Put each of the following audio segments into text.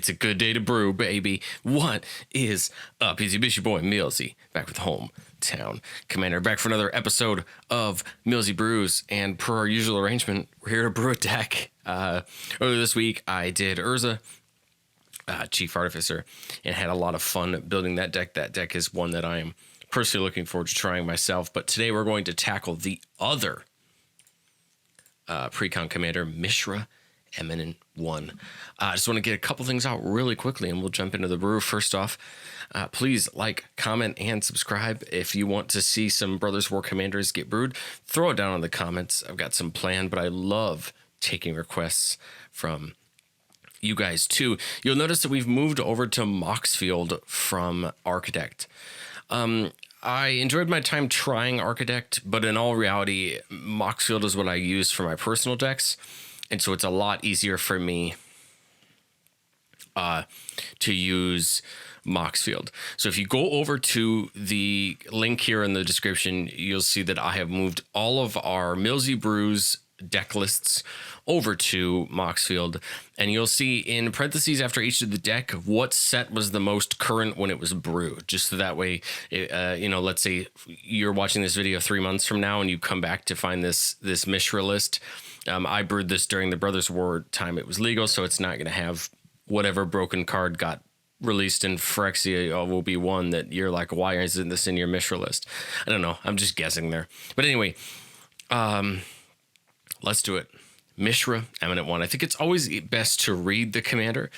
It's a good day to brew, baby. What is up? It's your boy Millzy, back with Hometown Commander, back for another episode of Millzy Brews. And per our usual arrangement, we're here to brew a deck. Earlier this week, I did Urza, Chief Artificer, and had a lot of fun building that deck. That deck is one that I am personally looking forward to trying myself. But today we're going to tackle the other precon commander, Mishra, Eminent 1. I just want to get a couple things out really quickly and we'll jump into the brew. First off, please like, comment, and subscribe. If you want to see some Brothers War Commanders get brewed, throw it down in the comments. I've got some planned, but I love taking requests from you guys too. You'll notice that we've moved over to Moxfield from Architect. I enjoyed my time trying Architect, but in all reality, Moxfield is what I use for my personal decks. And so it's a lot easier for me to use Moxfield. So if you go over to the link here in the description, you'll see that I have moved all of our Millzy Brews deck lists over to Moxfield. And you'll see in parentheses after each of the deck what set was the most current when it was brewed. Just so that way, let's say you're watching this video 3 months from now and you come back to find this Mishra list. I brewed this during the Brothers War time it was legal, so it's not going to have whatever broken card got released in Phyrexia will be one that you're like, why isn't this in your Mishra list? I don't know. I'm just guessing there. But anyway, let's do it. Mishra, Eminent 1. I think it's always best to read the commander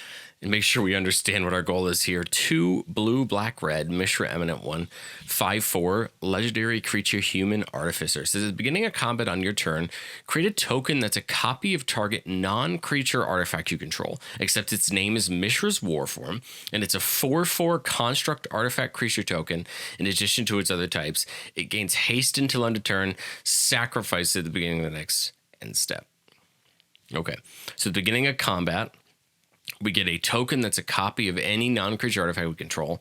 and make sure we understand what our goal is here. 2 blue, black, red, Mishra, Eminent 1, 5/4, legendary creature, human artificer. So at the beginning of combat on your turn, create a token that's a copy of target non-creature artifact you control, except its name is Mishra's Warform, and it's a 4/4 construct artifact creature token. In addition to its other types, it gains haste until end of turn, sacrifice at the beginning of the next end step. Okay, so at the beginning of combat, we get a token that's a copy of any non-creature artifact we control,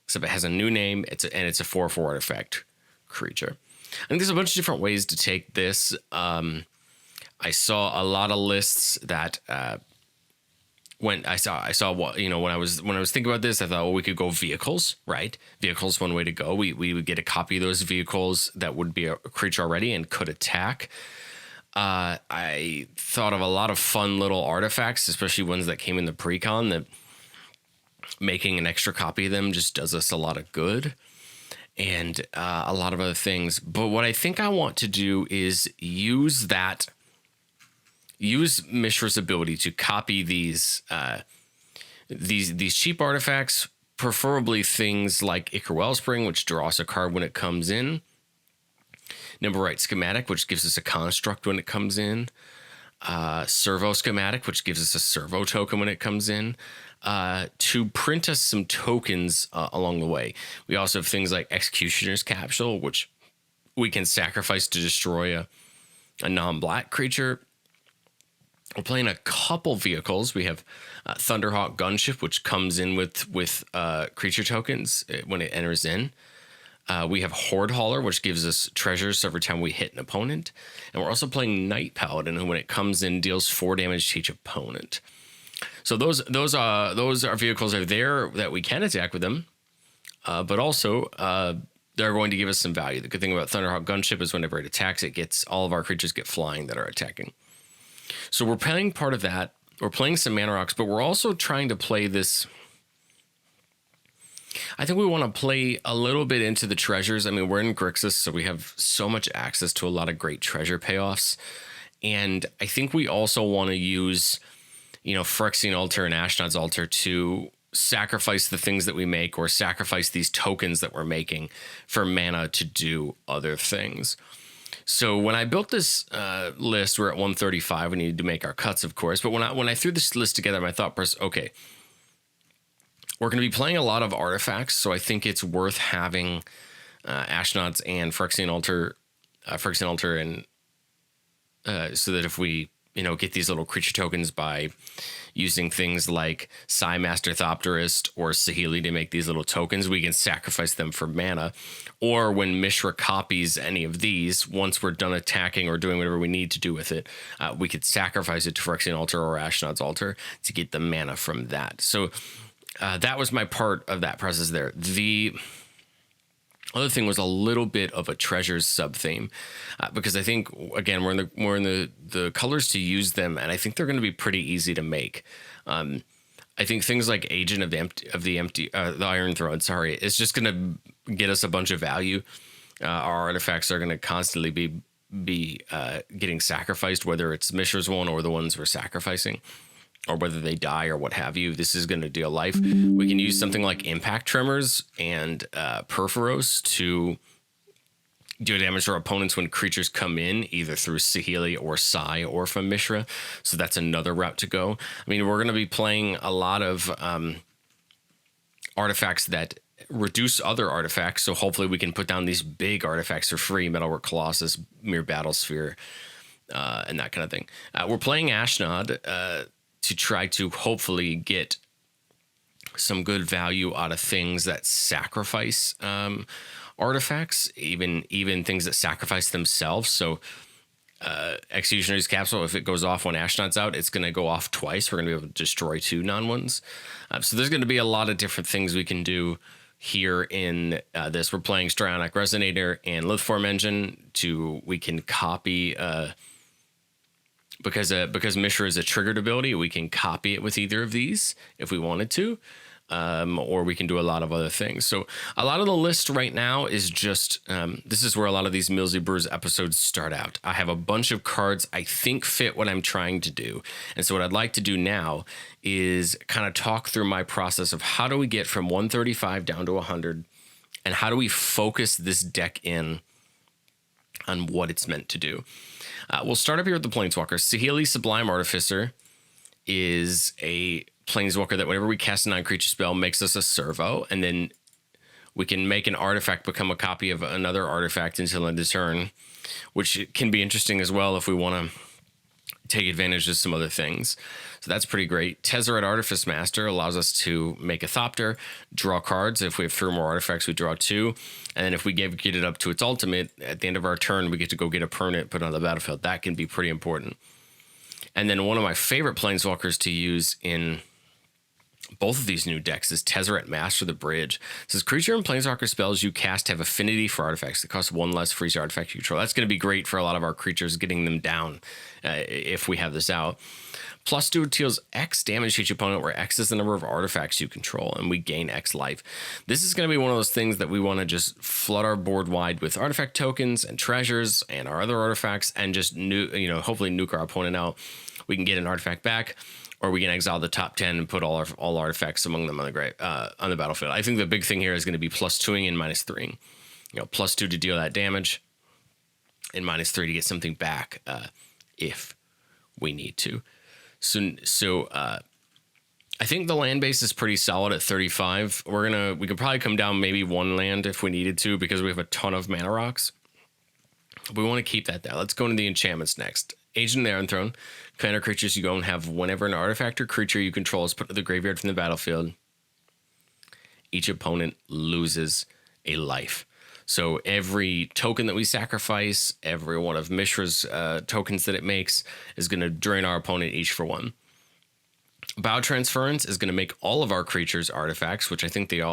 except it has a new name. It's a 4/4 artifact creature. I think there's a bunch of different ways to take this. I saw a lot of lists that when I saw what when I was thinking about this, I thought, well, we could go vehicles, right? Vehicles one way to go. We would get a copy of those vehicles that would be a creature already and could attack. I thought of a lot of fun little artifacts, especially ones that came in the precon, that making an extra copy of them just does us a lot of good, and a lot of other things. But what I think I want to do is use Mishra's ability to copy these cheap artifacts, preferably things like Ichor Wellspring, which draws a card when it comes in. Numberite Schematic, which gives us a construct when it comes in. Servo Schematic, which gives us a servo token when it comes in. To print us some tokens along the way. We also have things like Executioner's Capsule, which we can sacrifice to destroy a non-black creature. We're playing a couple vehicles. We have Thunderhawk Gunship, which comes in with creature tokens when it enters in. We have Horde Hauler, which gives us treasures every time we hit an opponent. And we're also playing Night Paladin, who when it comes in deals 4 damage to each opponent. So those are vehicles are there that we can attack with them, but also they're going to give us some value. The good thing about Thunderhawk Gunship is whenever it attacks, it gets all of our creatures get flying that are attacking. So we're playing part of that. We're playing some Mana Rocks, but we're also trying to play this. I think we want to play a little bit into the treasures. I mean, we're in Grixis, so we have so much access to a lot of great treasure payoffs. And I think we also want to use, Phyrexian Altar and Ashnod's Altar to sacrifice the things that we make or sacrifice these tokens that we're making for mana to do other things. So when I built this list, we're at 135. We needed to make our cuts, of course. But when I threw this list together, my thought process, okay, we're going to be playing a lot of artifacts, so I think it's worth having Ashnod's and Phyrexian Altar, and so that if we get these little creature tokens by using things like Psy Master Thopterist or Saheeli to make these little tokens. We can sacrifice them for mana. Or when Mishra copies any of these, once we're done attacking or doing whatever we need to do with it, we could sacrifice it to Phyrexian Altar or Ashnod's Altar to get the mana from that. So that was my part of that process there. The other thing was a little bit of a treasures sub theme, because I think, again, we're in the colors to use them, and I think they're going to be pretty easy to make. I think things like Agent of the Iron Throne, is just going to get us a bunch of value. Our artifacts are going to constantly be getting sacrificed, whether it's Mishra's one or the ones we're sacrificing, or whether they die or what have you. This is going to deal life. We can use something like Impact Tremors and Perforos to do damage to our opponents when creatures come in, either through Saheeli or Psy or from Mishra. So that's another route to go. I mean, we're going to be playing a lot of artifacts that reduce other artifacts. So hopefully we can put down these big artifacts for free, Metalwork Colossus, Mere Battlesphere, and that kind of thing. We're playing Ashnod to try to hopefully get some good value out of things that sacrifice artifacts, even things that sacrifice themselves. So Executioner's Capsule, if it goes off when Ashnod's out, it's going to go off twice. We're going to be able to destroy 2 non-ones. So there's going to be a lot of different things we can do here in this. We're playing Strionic Resonator and Lithform Engine we can copy... Because Mishra is a triggered ability, we can copy it with either of these if we wanted to, or we can do a lot of other things. So a lot of the list right now is just, this is where a lot of these Millzy Brews episodes start out. I have a bunch of cards I think fit what I'm trying to do. And so what I'd like to do now is kind of talk through my process of how do we get from 135 down to 100, and how do we focus this deck in on what it's meant to do. We'll start up here with the Planeswalkers. Saheeli Sublime Artificer is a Planeswalker that whenever we cast a non-creature spell makes us a servo, and then we can make an artifact become a copy of another artifact until end of turn, which can be interesting as well if we want to take advantage of some other things. So that's pretty great. Tezzeret Artifice Master allows us to make a Thopter, draw cards. If we have 3 more artifacts, we draw 2. And then if we get it up to its ultimate, at the end of our turn, we get to go get a permanent, put on the battlefield. That can be pretty important. And then one of my favorite Planeswalkers to use in both of these new decks is Tezzeret Master the Bridge. It says creature and Planeswalker spells you cast have affinity for artifacts that cost 1 less for each artifact you control. That's going to be great for a lot of our creatures, getting them down if we have this out. +2 deals X damage to each opponent, where X is the number of artifacts you control, and we gain X life. This is going to be one of those things that we want to just flood our board wide with artifact tokens and treasures and our other artifacts, and just hopefully nuke our opponent out. We can get an artifact back, or we can exile the top 10 and put all artifacts among them on the battlefield. I think the big thing here is going to be +2ing and -3ing. +2 to deal that damage, and -3 to get something back if we need to. So I think the land base is pretty solid at 35. We could probably come down maybe 1 land if we needed to, because we have a ton of mana rocks. But we want to keep that there. Let's go into the enchantments next. Agent of the Iron Throne. Commander creatures you go and have whenever an artifact or creature you control is put to the graveyard from the battlefield, each opponent loses a life. So every token that we sacrifice, every one of Mishra's tokens that it makes, is going to drain our opponent each for 1. Biotransference is going to make all of our creatures artifacts, which I think there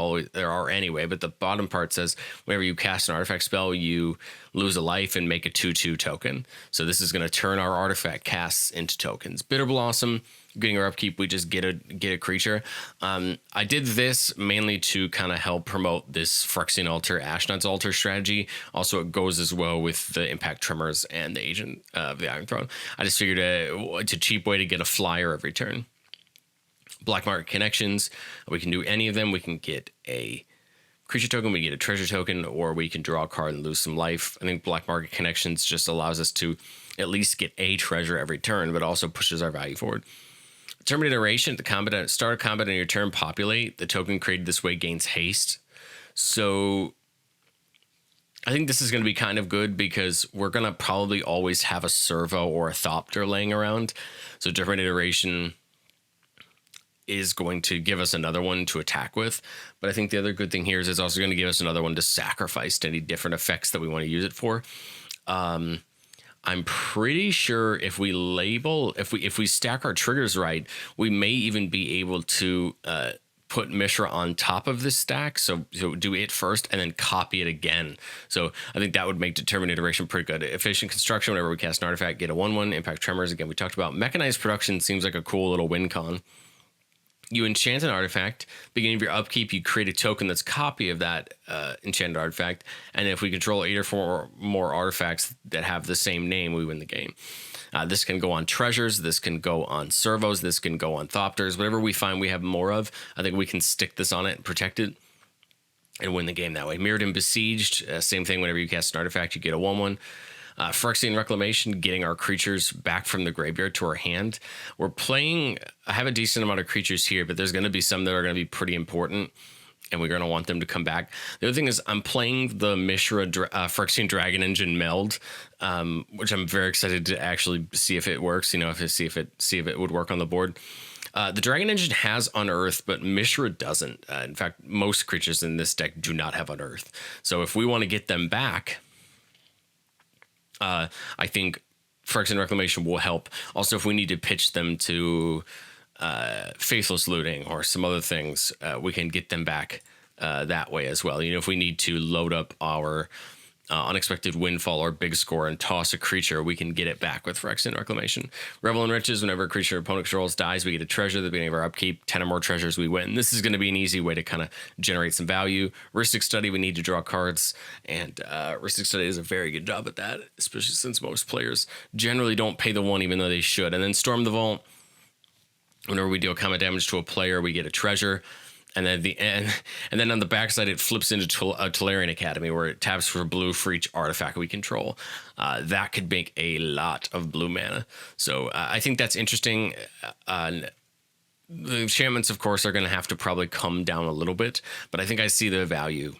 are anyway, but the bottom part says whenever you cast an artifact spell, you lose a life and make a 2/2 token. So this is going to turn our artifact casts into tokens. Bitter Blossom, getting our upkeep, we just get a creature. I did this mainly to kind of help promote this Phyrexian Altar, Ashnod's Altar strategy. Also, it goes as well with the Impact Tremors and the Agent of the Iron Throne. I just figured it's a cheap way to get a flyer every turn. Black Market Connections, we can do any of them. We can get a creature token, we get a treasure token, or we can draw a card and lose some life. I think Black Market Connections just allows us to at least get a treasure every turn, but also pushes our value forward. Terminate Iteration, start a combat on your turn, populate. The token created this way gains haste. So I think this is going to be kind of good because we're going to probably always have a servo or a thopter laying around. So different iteration is going to give us another one to attack with. But I think the other good thing here is it's also going to give us another one to sacrifice to any different effects that we want to use it for. I'm pretty sure if we stack our triggers right, we may even be able to put Mishra on top of this stack. So do it first and then copy it again. So I think that would make determined iteration pretty good. Efficient construction, whenever we cast an artifact, get a 1/1. Impact tremors, again, we talked about. Mechanized production seems like a cool little win con. You enchant an artifact. Beginning of your upkeep, you create a token that's a copy of that enchanted artifact. And if we control 8 or 4 more artifacts that have the same name, we win the game. This can go on treasures. This can go on servos. This can go on thopters. Whatever we find we have more of, I think we can stick this on it and protect it and win the game that way. Mirrored and Besieged, same thing. Whenever you cast an artifact, you get a 1/1. Phyrexian Reclamation, getting our creatures back from the graveyard to our hand. I have a decent amount of creatures here, but there's going to be some that are going to be pretty important, and we're going to want them to come back. The other thing is I'm playing the Mishra Phyrexian Dragon Engine meld, which I'm very excited to actually see if it works, see if it would work on the board. The Dragon Engine has Unearth, but Mishra doesn't. In fact, most creatures in this deck do not have Unearth. So if we want to get them back, I think Phyrexian Reclamation will help. Also, if we need to pitch them to Faithless Looting or some other things, we can get them back that way as well. If we need to load up our Unexpected Windfall or Big Score and toss a creature, we can get it back with Phyrexian Reclamation. Revel in Riches, whenever a creature opponent controls dies, we get a treasure at the beginning of our upkeep. 10 or more treasures, we win. This is going to be an easy way to kind of generate some value. Rhystic Study, we need to draw cards, and Rhystic Study does a very good job at that, especially since most players generally don't pay the 1 even though they should. And then Storm the Vault, whenever we deal combat damage to a player, we get a treasure. And then on the backside, it flips into Tolarian Academy, where it taps for blue for each artifact we control. That could make a lot of blue mana. So I think that's interesting. The enchantments, of course, are going to have to probably come down a little bit, but I think I see the value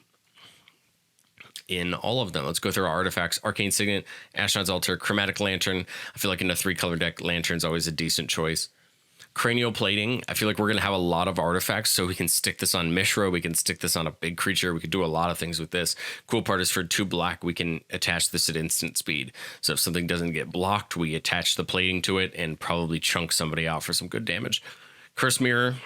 in all of them. Let's go through our artifacts. Arcane Signet, Ashnod's Altar, Chromatic Lantern. I feel like in a 3-color deck, Lantern's always a decent choice. Cranial Plating. I feel like we're going to have a lot of artifacts, so we can stick this on Mishra. We can stick this on a big creature. We could do a lot of things with this. Cool part is for 2 black, we can attach this at instant speed. So if something doesn't get blocked, we attach the plating to it and probably chunk somebody out for some good damage. Curse Mirror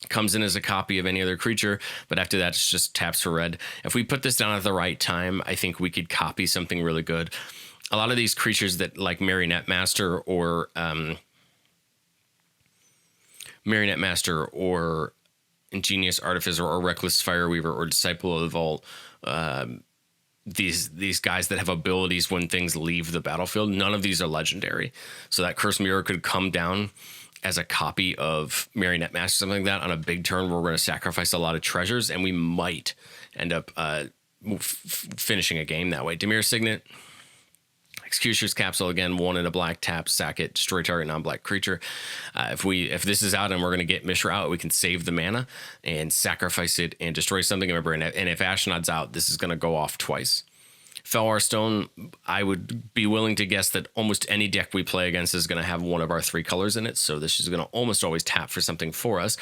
comes in as a copy of any other creature, but after that, it's just taps for red. If we put this down at the right time, I think we could copy something really good. A lot of these creatures that like Marionette Master or Ingenious Artificer or Reckless Fireweaver or Disciple of the Vault, these guys that have abilities when things leave the battlefield, none of these are legendary. So that Curse Mirror could come down as a copy of Marionette Master, something like that, on a big turn where we're going to sacrifice a lot of treasures, and we might end up finishing a game that way. Dimir Signet, Executioner's Capsule, again, 1 in a black, tap, sack it, destroy target non-black creature. If this is out and we're going to get Mishra out, we can save the mana and sacrifice it and destroy something. Remember, and if Ashnod's out, this is going to go off twice. Felwar Stone, I would be willing to guess that almost any deck we play against is going to have one of our 3 colors in it, so this is going to almost always tap for something for us.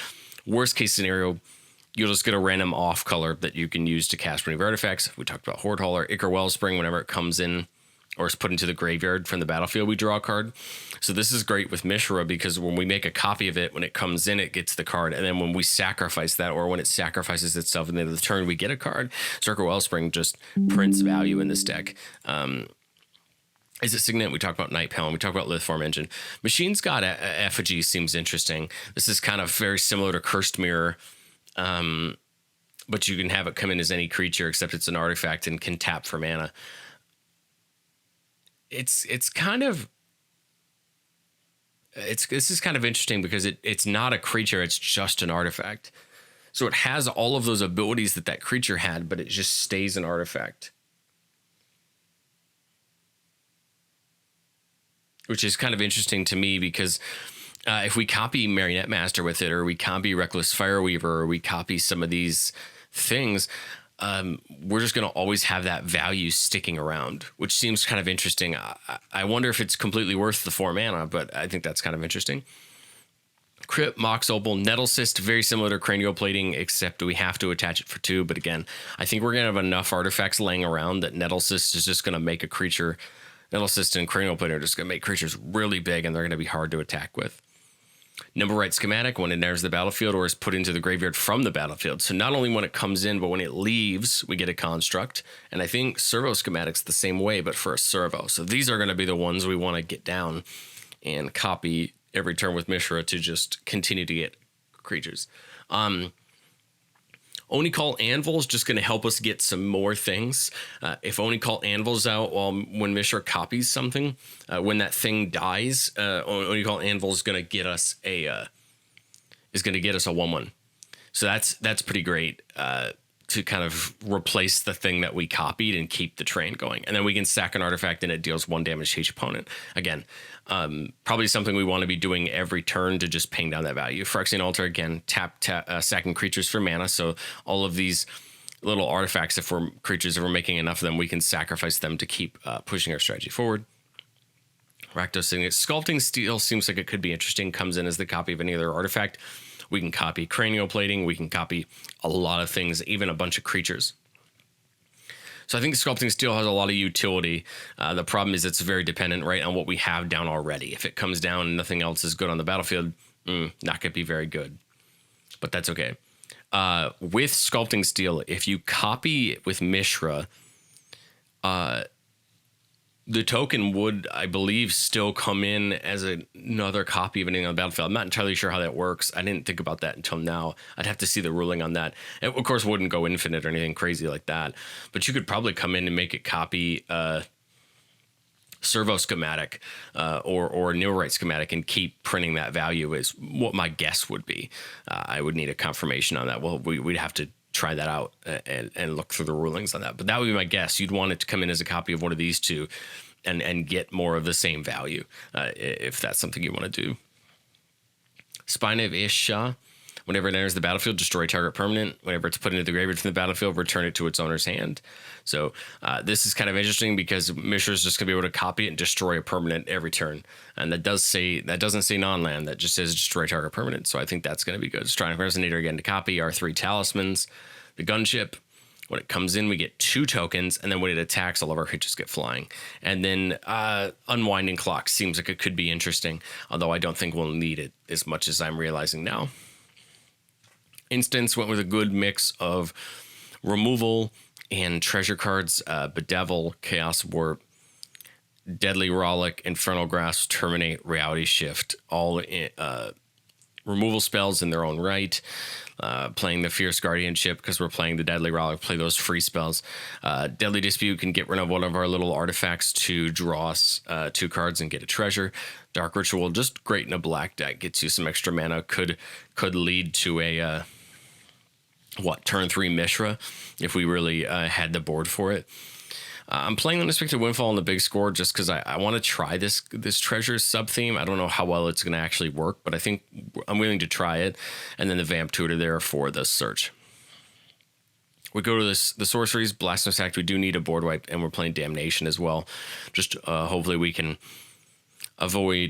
Worst case scenario, you'll just get a random off color that you can use to cast one of your artifacts. We talked about Horde Hauler, Ichor Wellspring, whenever it comes in or is put into the graveyard from the battlefield, we draw a card. So this is great with Mishra because when we make a copy of it, when it comes in, it gets the card. And then when we sacrifice that, or when it sacrifices itself at the end of the turn, we get a card. Circle Wellspring just prints value in this deck. Is it Signet? We talked about Night Palm. We talked about Lithform Engine. Machine's got Effigy seems interesting. This is kind of very similar to Cursed Mirror. But you can have it come in as any creature except it's an artifact and can tap for mana. This is kind of interesting because it's not a creature, it's just an artifact. So it has all of those abilities that creature had, but it just stays an artifact. Which is kind of interesting to me because if we copy Marionette Master with it, or we copy Reckless Fireweaver, or we copy some of these things, we're just going to always have that value sticking around, which seems kind of interesting. I wonder if it's completely worth the 4 mana, but I think that's kind of interesting. Crypt, Mox Opal, Nettle Cyst, very similar to Cranial Plating, except we have to attach it for 2. But again, I think we're going to have enough artifacts laying around that Nettle Cyst is just going to make a creature. Nettle Cyst and Cranial Plating are just going to make creatures really big, and they're going to be hard to attack with. Number Right Schematic, when it enters the battlefield or is put into the graveyard from the battlefield. So not only when it comes in, but when it leaves, we get a construct. And I think Servo Schematic's the same way, but for a servo. So these are going to be the ones we want to get down and copy every turn with Mishra to just continue to get creatures. Oni Call Anvil is just going to help us get some more things. If Oni Call Anvil's out when Mishra copies something, when that thing dies, Oni Call Anvil is going to get us a 1/1. So that's pretty great to kind of replace the thing that we copied and keep the train going. And then we can sack an artifact and it deals 1 damage to each opponent. Again, probably something we want to be doing every turn to just ping down that value. Phyrexian Altar, again, sacking creatures for mana. So all of these little artifacts, if we're making enough of them, we can sacrifice them to keep pushing our strategy forward. Rakdos Signet. Sculpting Steel seems like it could be interesting. Comes in as the copy of any other artifact. We can copy Cranial Plating. We can copy a lot of things, even a bunch of creatures. So I think Sculpting Steel has a lot of utility. The problem is it's very dependent, right, on what we have down already. If it comes down and nothing else is good on the battlefield, not going to be very good. But that's okay. With Sculpting Steel, if you copy with Mishra, the token would, I believe, still come in as another copy of anything on the battlefield. I'm not entirely sure how that works. I didn't think about that until now. I'd have to see the ruling on that. It, of course, wouldn't go infinite or anything crazy like that. But you could probably come in and make it copy Servo Schematic or Nil Right Schematic and keep printing that value is what my guess would be. I would need a confirmation on that. Well, we'd have to try that out and look through the rulings on that. But that would be my guess. You'd want it to come in as a copy of one of these two and get more of the same value if that's something you want to do. Spine of Isha. Whenever it enters the battlefield, destroy target permanent. Whenever it's put into the graveyard from the battlefield, return it to its owner's hand. So this is kind of interesting because Mishra is just going to be able to copy it and destroy a permanent every turn. And that doesn't say non-land. That just says destroy target permanent. So I think that's going to be good. Strike Resonator again to copy our 3 talismans. The gunship. When it comes in, we get 2 tokens, and then when it attacks, all of our creatures get flying. And then Unwinding Clock seems like it could be interesting, although I don't think we'll need it as much as I'm realizing now. Instance went with a good mix of removal and treasure cards. Bedevil, Chaos Warp, Deadly Rollick, Infernal Grasp, Terminate, Reality Shift, all removal spells in their own right. Playing the Fierce Guardianship because we're playing the Deadly Rollick, play those free spells. Deadly Dispute can get rid of one of our little artifacts to draw us 2 cards and get a treasure. Dark Ritual, just great in a black deck, gets you some extra mana, could lead to a turn 3 Mishra if we really had the board for it. I'm playing Unexpected Windfall in the big score just because I want to try this treasure sub-theme. I don't know how well it's going to actually work, but I think I'm willing to try it. And then the Vamp Tutor there for the search. We go to the sorceries, Blasphemous Act. We do need a board wipe, and we're playing Damnation as well. Just hopefully we can avoid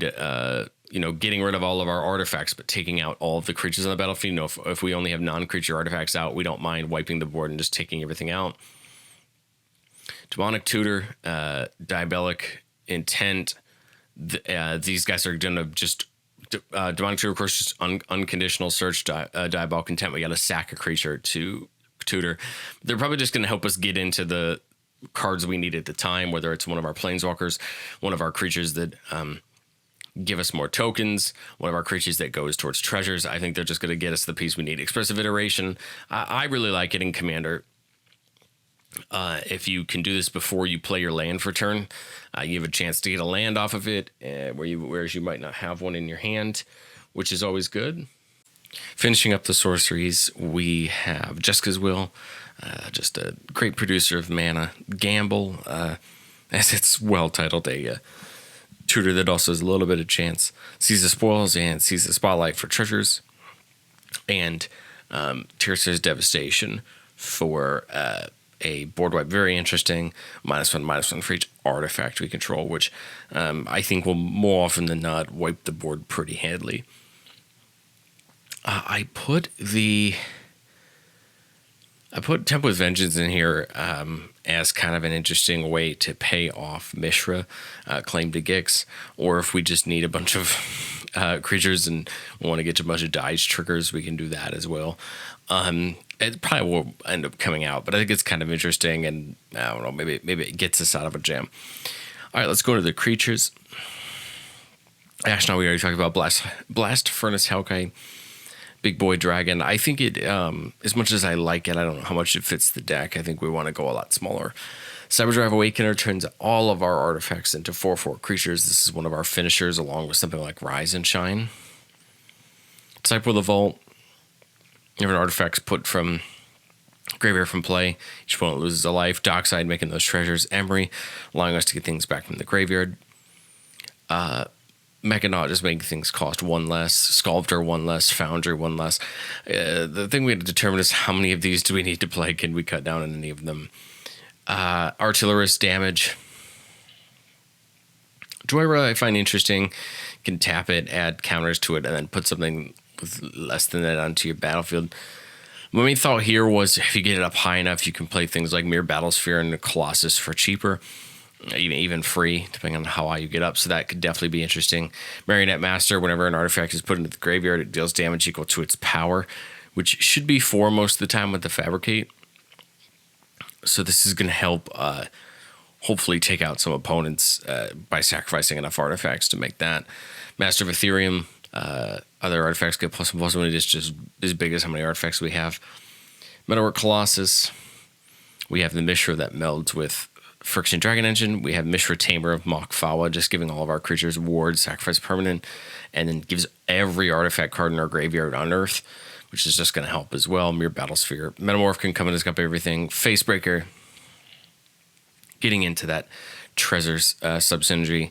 getting rid of all of our artifacts, but taking out all of the creatures on the battlefield. If we only have non-creature artifacts out, we don't mind wiping the board and just taking everything out. Demonic Tutor, Diabolic Intent. These guys are going to just... Demonic Tutor, of course, just unconditional search, Diabolic Intent. We got to sack a creature to tutor. They're probably just going to help us get into the cards we need at the time, whether it's one of our Planeswalkers, one of our creatures that give us more tokens, one of our creatures that goes towards treasures. I think they're just going to get us the piece we need. Expressive Iteration. I really like it in Commander. If you can do this before you play your land for turn, you have a chance to get a land off of it, whereas you might not have one in your hand, which is always good. Finishing up the sorceries, we have Jessica's Will, just a great producer of mana. Gamble, as it's well titled, a tutor that also has a little bit of chance. Sees the spoils and sees the spotlight for treasures. And Tyrsa's Devastation for a board wipe. Very interesting. -1/-1 for each artifact we control, which I think will more often than not wipe the board pretty handily. I put Template's Vengeance in here as kind of an interesting way to pay off Mishra, claim to Gix, or if we just need a bunch of creatures and want to get to a bunch of dice triggers, we can do that as well. It probably will end up coming out, but I think it's kind of interesting, and I don't know, maybe it gets us out of a jam. All right, let's go to the creatures. Now we already talked about Blast Furnace Hellkite. Big boy dragon. I think it, as much as I like it, I don't know how much it fits the deck. I think we want to go a lot smaller. Cyberdrive Awakener turns all of our artifacts into 4/4 creatures. This is one of our finishers, along with something like Rise and Shine. Disciple of the Vault. You have an artifact put from graveyard from play. Each opponent loses a life. Dockside, making those treasures. Emery, allowing us to get things back from the graveyard. Mechanaut, just making things cost 1 less. Sculptor 1 less. Foundry 1 less. The thing we have to determine is how many of these do we need to play? Can we cut down on any of them? Artillerist damage. Joyra, I find interesting. Can tap it, add counters to it, and then put something with less than that onto your battlefield. My main thought here was if you get it up high enough, you can play things like Mirror Battlesphere and Colossus for cheaper. Even free, depending on how high you get up. So that could definitely be interesting. Marionette Master, whenever an artifact is put into the graveyard, it deals damage equal to its power, which should be 4 most of the time with the Fabricate. So this is going to help hopefully take out some opponents by sacrificing enough artifacts to make that. Master of Ethereum, other artifacts get +1/+1. It is just as big as how many artifacts we have. Metalwork Colossus. We have the Mishra that melds with Friction Dragon Engine. We have Mishra Tamer of Mokfawa, just giving all of our creatures wards, sacrifice permanent, and then gives every artifact card in our graveyard unearth, which is just going to help as well. Mirror Battlesphere. Metamorph can come and disc up everything. Facebreaker, getting into that Treasures sub-synergy.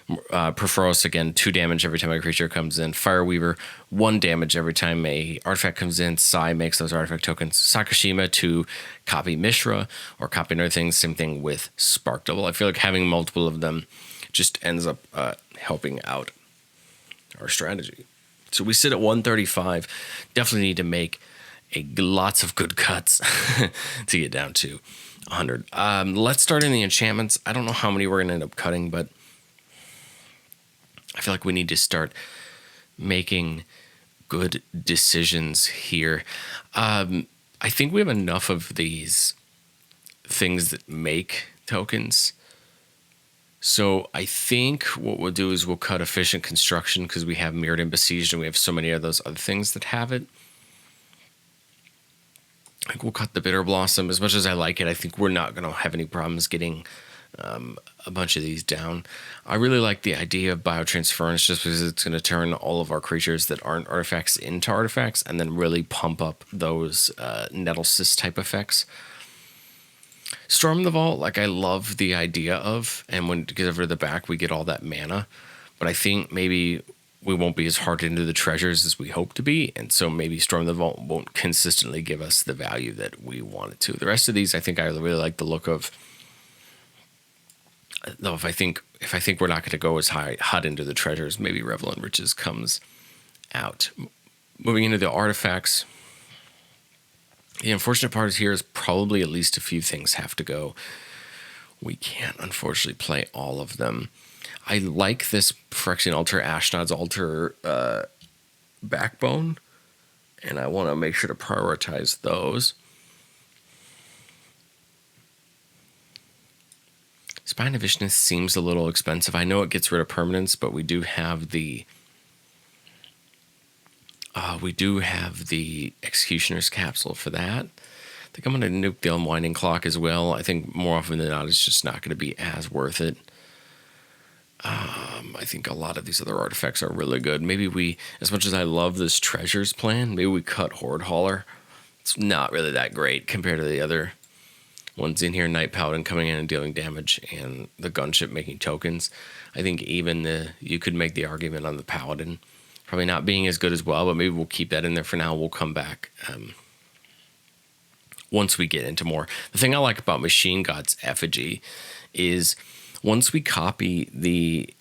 Perforos, again, 2 damage every time a creature comes in. Fireweaver, 1 damage every time a artifact comes in. Sai makes those artifact tokens. Sakashima to copy Mishra or copy another thing. Same thing with Spark Double. I feel like having multiple of them just ends up helping out our strategy. So we sit at 135. Definitely need to make lots of good cuts to get down to 100. Let's start in the enchantments. I don't know how many we're going to end up cutting, but I feel like we need to start making good decisions here. I think we have enough of these things that make tokens. So I think what we'll do is we'll cut Efficient Construction because we have Mirrored and Besieged and we have so many of those other things that have it. I think we'll cut the Bitter Blossom. As much as I like it, I think we're not going to have any problems getting a bunch of these down. I really like the idea of Biotransference just because it's going to turn all of our creatures that aren't artifacts into artifacts and then really pump up those Nettlecyst type effects. Storm the Vault, like I love the idea of, and when it gets over to the back, we get all that mana. But I think maybe we won't be as hard into the treasures as we hope to be, and so maybe Storm the Vault won't consistently give us the value that we want it to. The rest of these, I think I really like the look of. Though if I think we're not going to go as hot into the treasures, maybe Revelant Riches comes out. Moving into the artifacts, the unfortunate part here is probably at least a few things have to go. We can't unfortunately play all of them. I like this Phyrexian Altar, Ashnod's Altar backbone, and I want to make sure to prioritize those. Spine of Vishnus seems a little expensive. I know it gets rid of permanents, but we do have the Executioner's Capsule for that. I think I'm going to nuke the Unwinding Clock as well. I think more often than not, it's just not going to be as worth it. I think a lot of these other artifacts are really good. Maybe we, as much as I love this treasures plan, maybe we cut Horde Hauler. It's not really that great compared to the other ones in here. Night Paladin coming in and dealing damage, and the Gunship making tokens. I think even you could make the argument on the Paladin probably not being as good as well, but maybe we'll keep that in there for now. We'll come back. once we get into more. The thing I like about Machine God's Effigy is once we copy the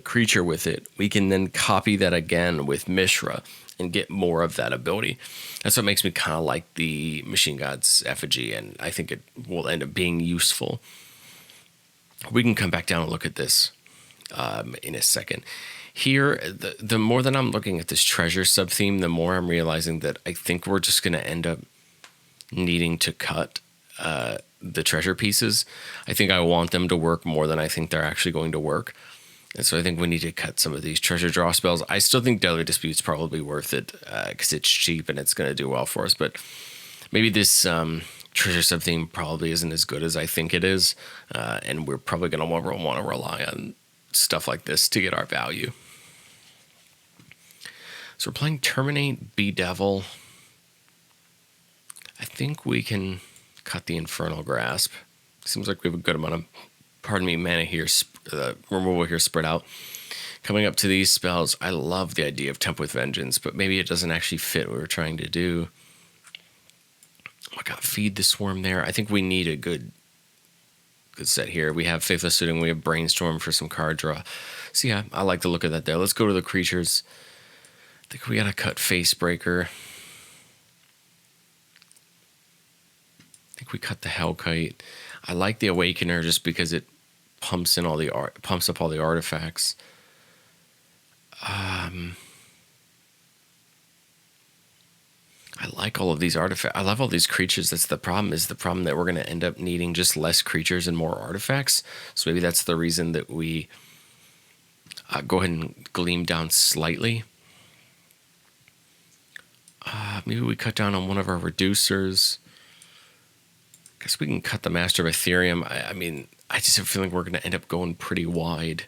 creature with it, we can then copy that again with Mishra and get more of that ability. That's what makes me kind of like the Machine God's Effigy, and I think it will end up being useful. We can come back down and look at this in a second. Here, the more that I'm looking at this treasure sub-theme, the more I'm realizing that I think we're just going to end up needing to cut the treasure pieces. I think I want them to work more than I think they're actually going to work. And so I think we need to cut some of these treasure draw spells. I still think Deadly Dispute's probably worth it because it's cheap and it's going to do well for us. But maybe this treasure sub-theme probably isn't as good as I think it is. And we're probably going to want to rely on stuff like this to get our value. So we're playing Terminate, Bedevil. I think we can cut the Infernal Grasp. Seems like we have a good amount of, mana here, removal here spread out. Coming up to these spells, I love the idea of Temp with Vengeance, but maybe it doesn't actually fit what we're trying to do. Oh my god, Feed the Swarm there. I think we need a good set here. We have Faithless Suiting, we have Brainstorm for some card draw. So yeah, I like the look of that there. Let's go to the creatures. I think we gotta cut Facebreaker. I think we cut the Hellkite. I like the Awakener just because it pumps up all the artifacts. I like all of these artifacts. I love all these creatures. That's the problem. Is the problem that we're going to end up needing just less creatures and more artifacts. So maybe that's the reason that we go ahead and Gleam down slightly. Maybe we cut down on one of our reducers. I guess we can cut the Master of Ethereum. I mean, I just have a feeling we're going to end up going pretty wide.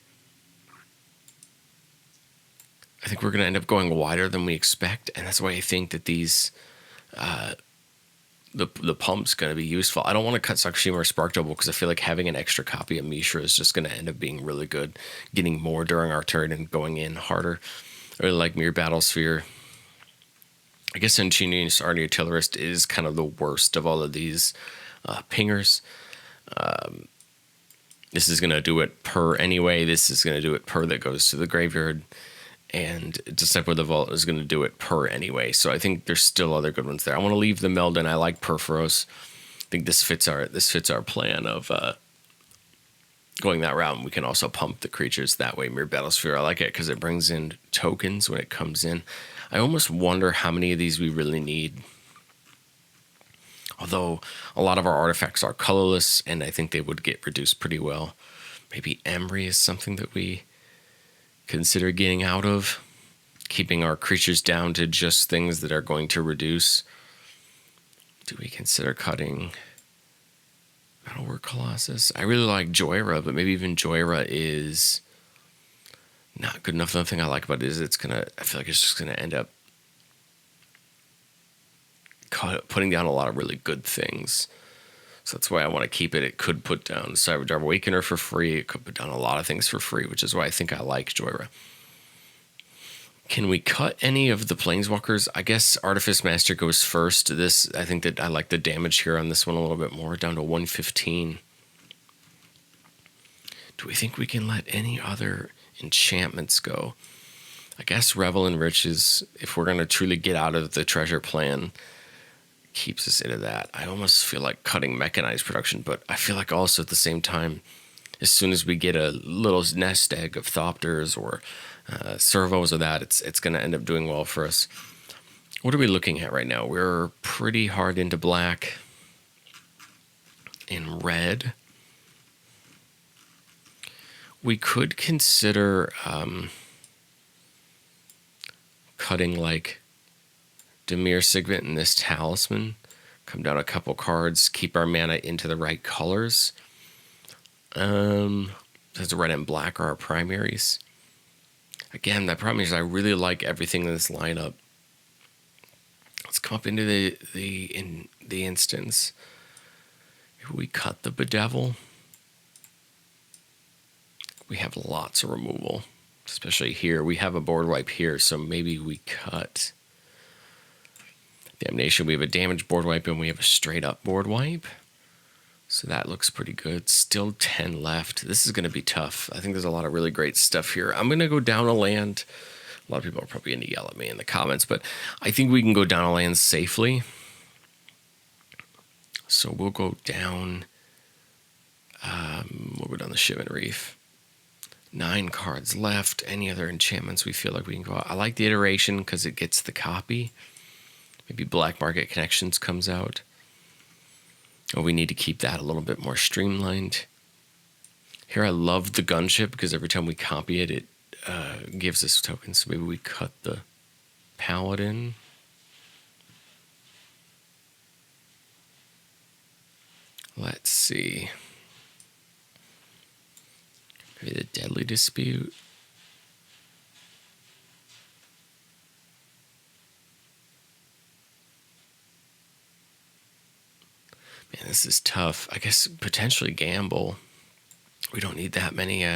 I think we're going to end up going wider than we expect, and that's why I think that these, the pump's going to be useful. I don't want to cut Sakushima or Spark Double because I feel like having an extra copy of Mishra is just going to end up being really good, getting more during our turn and going in harder. I really like Mirror Battlesphere. I guess Ingenious Artilleryist is kind of the worst of all of these pingers. This is going to do it per anyway. This is going to do it per that goes to the graveyard. And Disciple of the Vault is going to do it per anyway. So I think there's still other good ones there. I want to leave the Meldon. I like Perforos. I think this fits our plan of going that route. And we can also pump the creatures that way. Mirror Battlesphere, I like it because it brings in tokens when it comes in. I almost wonder how many of these we really need. Although a lot of our artifacts are colorless, and I think they would get reduced pretty well. Maybe Emery is something that we consider getting out of. Keeping our creatures down to just things that are going to reduce. Do we consider cutting Metalwork Colossus? I really like Joyra, but maybe even Joyra is not good enough. The other thing I like about it is I feel like it's just going to end up putting down a lot of really good things. So that's why I want to keep it. It could put down Cyberdrive Awakener for free. It could put down a lot of things for free, which is why I think I like Joyra. Can we cut any of the Planeswalkers? I guess Artifice Master goes first. I think that I like the damage here on this one a little bit more, down to 115. Do we think we can let any other enchantments go? I guess Revel and Riches, if we're going to truly get out of the treasure plan, keeps us into that. I almost feel like cutting mechanized production, but I feel like also at the same time, as soon as we get a little nest egg of Thopters or servos of that, it's going to end up doing well for us. What are we looking at right now? We're pretty hard into black and red. We could consider cutting like Dimir Signet and this Talisman. Come down a couple cards, keep our mana into the right colors. As red and black are our primaries. Again, that problem is I really like everything in this lineup. Let's come up into the instance. If we cut the Bedevil, we have lots of removal, especially here. We have a board wipe here, so maybe we cut. Damnation, we have a damage board wipe and we have a straight up board wipe. So that looks pretty good. Still 10 left. This is going to be tough. I think there's a lot of really great stuff here. I'm going to go down a land. A lot of people are probably going to yell at me in the comments, but I think we can go down a land safely. So we'll go down. We'll go down the Shimmin Reef. 9 cards left. Any other enchantments we feel like we can go out? I like the iteration because it gets the copy. Maybe Black Market Connections comes out. Or we need to keep that a little bit more streamlined. Here I love the gunship because every time we copy it, it gives us tokens. So maybe we cut the Paladin. Let's see. Maybe the Deadly Dispute. Man, this is tough. I guess potentially Gamble. We don't need that many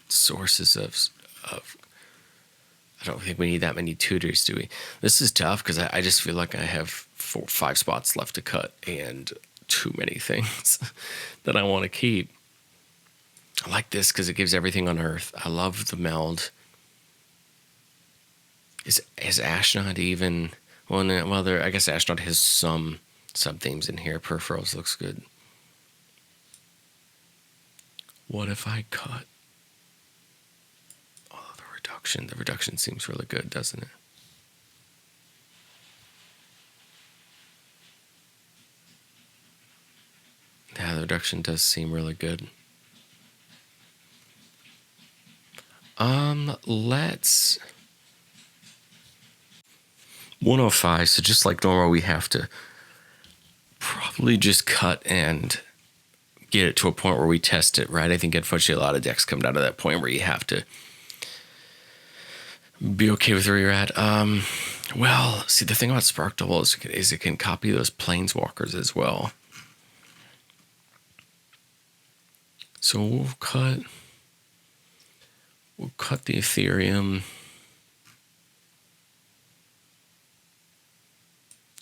sources of. I don't think we need that many tutors, do we? This is tough because I just feel like I have 4 or 5 spots left to cut and too many things that I want to keep. I like this because it gives everything on Earth. I love the meld. Is Ashnod even? Well, no, well, I guess Ashnod has some sub-themes in here. Peripherals looks good. What if I cut? Oh, the reduction. The reduction seems really good, doesn't it? Yeah, the reduction does seem really good. Let's 105. So just like normal, we have to probably just cut and get it to a point where we test it, right? I think unfortunately a lot of decks come down to that point where you have to be okay with where you're at. Well, see, the thing about Spark Double is it can copy those Planeswalkers as well. So we'll cut the Ethereum,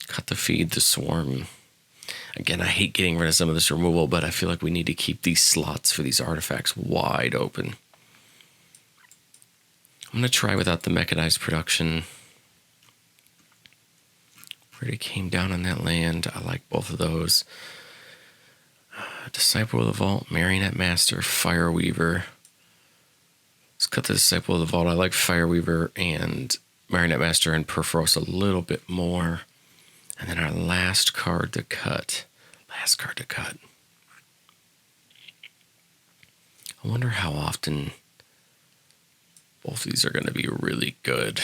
cut the Feed the Swarm. Again, I hate getting rid of some of this removal, but I feel like we need to keep these slots for these artifacts wide open. I'm going to try without the mechanized production. Already came down on that land. I like both of those. Disciple of the Vault, Marionette Master, Fireweaver. Let's cut the Disciple of the Vault. I like Fireweaver and Marionette Master and Perforos a little bit more. And then our last card to cut. I wonder how often both these are going to be really good.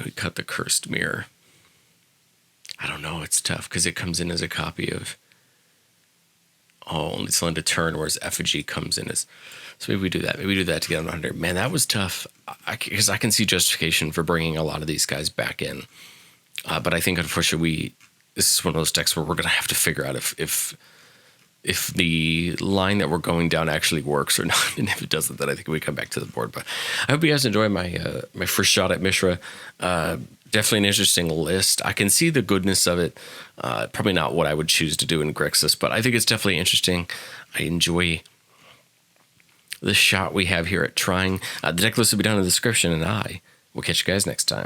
We cut the Cursed Mirror. I don't know. It's tough because it comes in as a copy of only still into turn, whereas Effigy comes in as. So maybe we do that. Maybe we do that to get on 100. Man, that was tough because I can see justification for bringing a lot of these guys back in. But I think, unfortunately, this is one of those decks where we're going to have to figure out if the line that we're going down actually works or not. And if it doesn't, then I think we come back to the board. But I hope you guys enjoy my my first shot at Mishra. Definitely an interesting list. I can see the goodness of it. Probably not what I would choose to do in Grixis, but I think it's definitely interesting. I enjoy the shot we have here at trying. The deck list will be down in the description, and I will catch you guys next time.